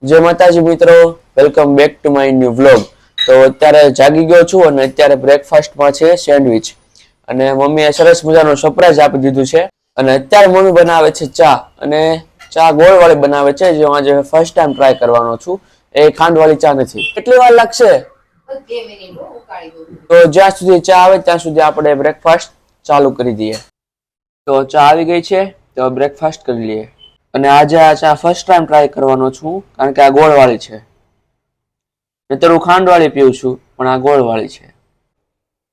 જય માતાજી મિત્રો, welcome back to my new vlog. તો અત્યારે જાગી ગયો છું અને અત્યારે બ્રેકફાસ્ટમાં છે સેન્ડવિચ અને મમ્મીએ સરસ મજાનું સરપ્રાઈઝ આપી દીધું છે. અને અત્યારે મમ્મી બનાવે છે ચા અને ચા ગોળવાળી બનાવે છે, જે હું આજે ફર્સ્ટ ટાઈમ ટ્રાય કરવાનો છું. એ ખાંડવાળી ચા નથી. કેટલી વાર લાગશે? તો જ્યાં સુધી ચા આવે ત્યાં સુધી આપણે બ્રેકફાસ્ટ ચાલુ કરી દઈએ. તો ચા આવી ગઈ છે, તો બ્રેકફાસ્ટ કરી લઈએ. અને આજે આ ચા ફર્સ્ટ ટાઈમ ટ્રાય કરવાનો છું, કારણ કે આ ગોળવાળી છે. નહીંતર હું ખાંડવાળી પીઉં છું, પણ આ ગોળવાળી છે.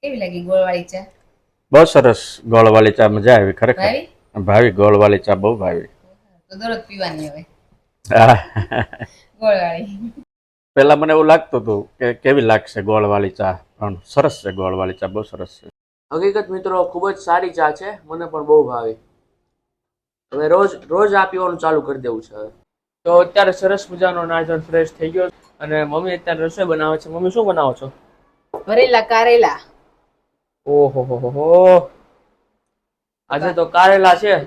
કેવી લાગી ગોળવાળી ચા? બહુ સરસ. ગોળવાળી ચા મજા આવી ખરેખર. ભાવી ગોળવાળી ચા બહુ ભાવી. તો દરરોજ પીવાની હવે હા. ગોળવાળી. પેલા મને એવું લાગતું હતું કે કેવી લાગશે ગોળવાળી ચા, પણ સરસ છે. ગોળવાળી ચા બહુ સરસ છે. હકીકત મિત્રો, ખૂબ જ સારી ચા છે, મને પણ બહુ ભાવી. હવે રોજ આ પીવાનું ચાલુ કરી દેવું છે હવે. તો અત્યારે સરસ મજાનો નાઇઝન ફ્રેશ થઈ ગયો અને મમ્મી અત્યારે રસોઈ બનાવે છે. મમ્મી શું બનાવો છો? ભરેલા કારેલા. ઓહો હો હો. આજે તો કારેલા છે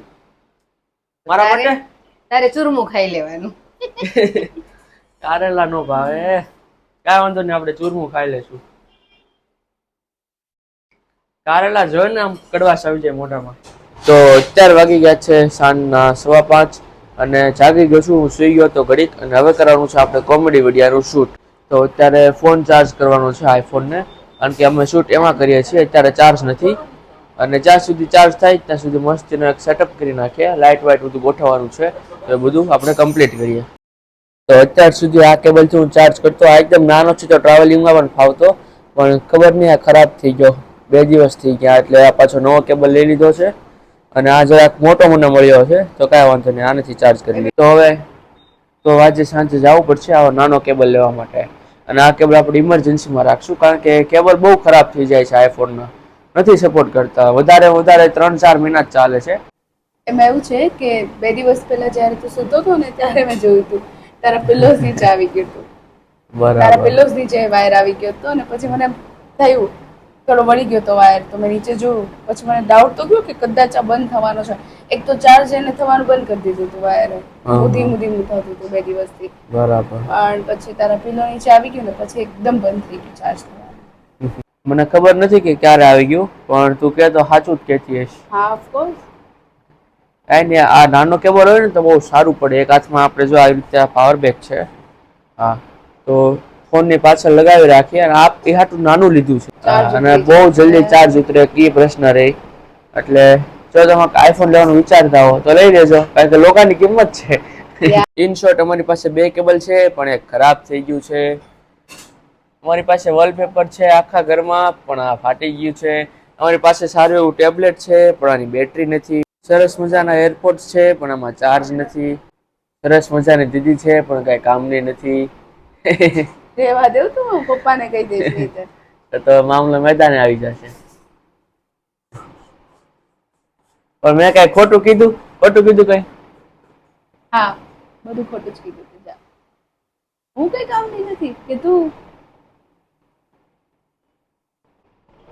મારા માટે. તારે ચૂરમું ખાઈ લેવાનું. કારેલા નો ભાવે, કાંઈ વાંધો નહીં, આપણે ચૂરમું ખાઈ લેશું. કારેલા જોઈને આમ કડવાશ આવી જાય મોઢામાં. તો અત્યારે વાગી ગયા છે સાંજના 5:15 અને જાગી ગયો છું. હું સુઈ ગયો તો ઘડીક અને હવે કરવાનું છે આપણે કોમેડી વિડીયોનું શૂટ. તો અત્યારે ફોન ચાર્જ કરવાનો છે, આઈફોનને, કારણ કે અમે શૂટ એમાં કરીએ છીએ. અત્યારે ચાર્જ નથી અને જ્યાં સુધી ચાર્જ થાય ત્યાં સુધી મસ્તીનો એક સેટઅપ કરી નાખીએ. લાઇટ વાઇટ બધું ગોઠવવાનું છે, તો એ બધું આપણે કમ્પ્લીટ કરીએ. તો અત્યાર સુધી આ કેબલથી હું ચાર્જ કરતો. આ એકદમ નાનો છે તો ટ્રાવેલિંગમાં પણ ફાવતો, પણ ખબર નહીં આ ખરાબ થઈ ગયો. 2 દિવસ થઈ ગયા, એટલે આ પાછો નવો કેબલ લઈ લીધો છે અને આ જરાક મોટો મને મળ્યો છે, તો કાંઈ વાંધો નહીં, આનાથી ચાર્જ કરી. તો હવે તો આજે સાંજે જવું પડશે આવો નાનો કેબલ લેવા માટે. અને આ કેબલ આપણે ઇમરજન્સીમાં રાખશું, કારણ કે કેબલ બહુ ખરાબ થઈ જાય છે આઈફોનના, નથી સપોર્ટ કરતા. વધારે 3-4 મહિના જ ચાલે છે. એમાં એવું છે કે 2 દિવસ પહેલા જયારે તું સૂતો હતો ને ત્યારે મેં જોયું હતું તારા પિલોઝ નીચે આવી ગયું હતું. તારા પિલોઝ નીચે વાયર આવી ગયો હતો અને પછી મને થયું થોડો વળી ગયો તો વાયર, તો મેં નીચે જોયું. પછી મને ડાઉટ તો ગયો કે કદાચ આ બંધ થવાનો છે. એક તો ચાર્જ એને થવાનું બંધ કરી દીધું હતું વાયરે, ધીમું થતું હતું 2 દિવસથી. બરાબર. પણ પછી તારા પિલો નીચે આવી ગયું ને પછી એકદમ બંધ થઈ ગયું ચાર્જ થવાનું. મને ખબર નથી કે ક્યારે આવી ગયું, પણ તું કે તો સાચું જ કહેતી હશ. હા, ઓફકોર્સ. કાંઈ નહીં, આ નાનો કેબલ હોય ને તો બહુ સારું પડે. એક હાથમાં આપણે જો આવી રીતે પાવર બેક છે, હા, તો ફોનની પાછળ લગાવી રાખીએ. અને આ એ હાટું નાનું લીધું છે અને બહુ જલ્દી ચાર્જ ઉતરે, કી પ્રશ્ન રહે. એટલે જો તમે આઈફોન લેવાનું વિચારતા હો તો લઈ લેજો, કારણ કે લોકોની કિંમત છે. ઇન શોર્ટ, અમારી પાસે 2 કેબલ છે, પણ એક ખરાબ થઈ ગયું છે. અમારી પાસે વોલપેપર છે આખા ઘરમાં, પણ આ ફાટી ગયું છે. અમારી પાસે સારું એવું ટેબ્લેટ છે, પણ આની બેટરી નથી. સરસ મજાના એરપોર્ટ્સ છે, પણ આમાં ચાર્જ નથી. સરસ મજાની દીદી છે, પણ કઈ કામની નથી. રેવા દેવ તું, પપ્પાને કહી દઈશ નહીં તો મામલો મેદાને આવી જશે. પણ મેં કઈ ખોટું કીધું કઈ? હા, બધું ખોટું જ કીધું તું. જા, હું કઈ કામની નથી કે તું.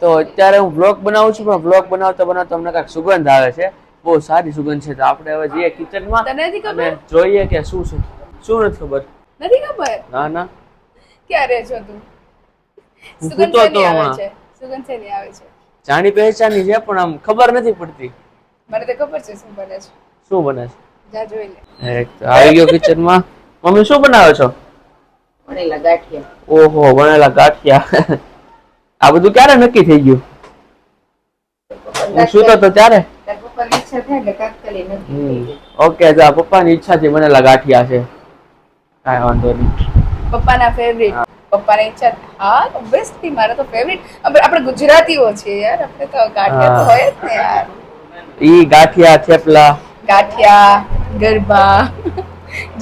તો અત્યારે હું બ્લોગ બનાવું છું, પણ બ્લોગ બનાવતા તમને કાંઈક સુગંધ આવે છે. બહુ સારી સુગંધ છે. તો આપણે હવે જઈએ કિચનમાં તને નથી ખબર? અને જોઈએ કે શું છે. શું નથી ખબર? નથી ખબર? ના. ક્યાં રહે છો તું? હું સુગંધ સૂતો શેની હતો આવે હમણાં. છે? સુગંધ શેની આવે છે? જાણી પહેચાની છે, પણ આમ ખબર નથી પડતી. મને તો ખબર છે શું બને છે. શું બને છે? જા જોઈ લે. આવી ગયો કિચનમાં. મમ્મી શું બનાવો છો? વણેલા ગાંઠિયા. ઓહો, વણેલા ગાંઠિયા. આ બધું ક્યારે નક્કી થઈ ગયું? હું સૂતો તો ત્યારે. તાર પપ્પાની ઈચ્છા થાય એટલે તાત્કાલિક નક્કી થઈ જાય. ઓકે, તો આ પપ્પાની ઈચ્છાથી બનેલા ગાંઠિયા છે. કાંઈ વાંધો નહીં. પપ્પાના ફેવરિટ. પપ્પાની ઈચ્છા. હા, ઓબ્વિયસલી મારા તો ફેવરિટ. આપણે ગુજરાતીઓ છીએ યાર, આપણે તો ગાંઠિયા તો હોય જ ને યાર. ઈ ગાંઠિયા, થેપલા, ગાંઠિયા, ગરબા,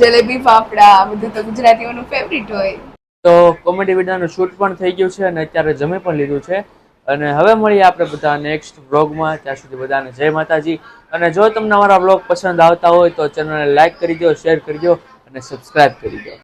જલેબી ફાફડા, બધું તો ગુજરાતીઓનું ફેવરિટ હોય. તો કોમેડી વિડીયોનું શૂટ પણ થઈ ગયું છે અને અત્યારે જમી પણ લીધું છે. અને હવે મળીએ આપણે બધા નેક્સ્ટ વ્લોગમાં. ત્યાં સુધી બધાને જય માતાજી. અને જો તમને અમારા વ્લોગ પસંદ આવતા હોય તો ચેનલને લાઈક કરી દો, શેર કરી દો અને સબસ્ક્રાઇબ કરી દો.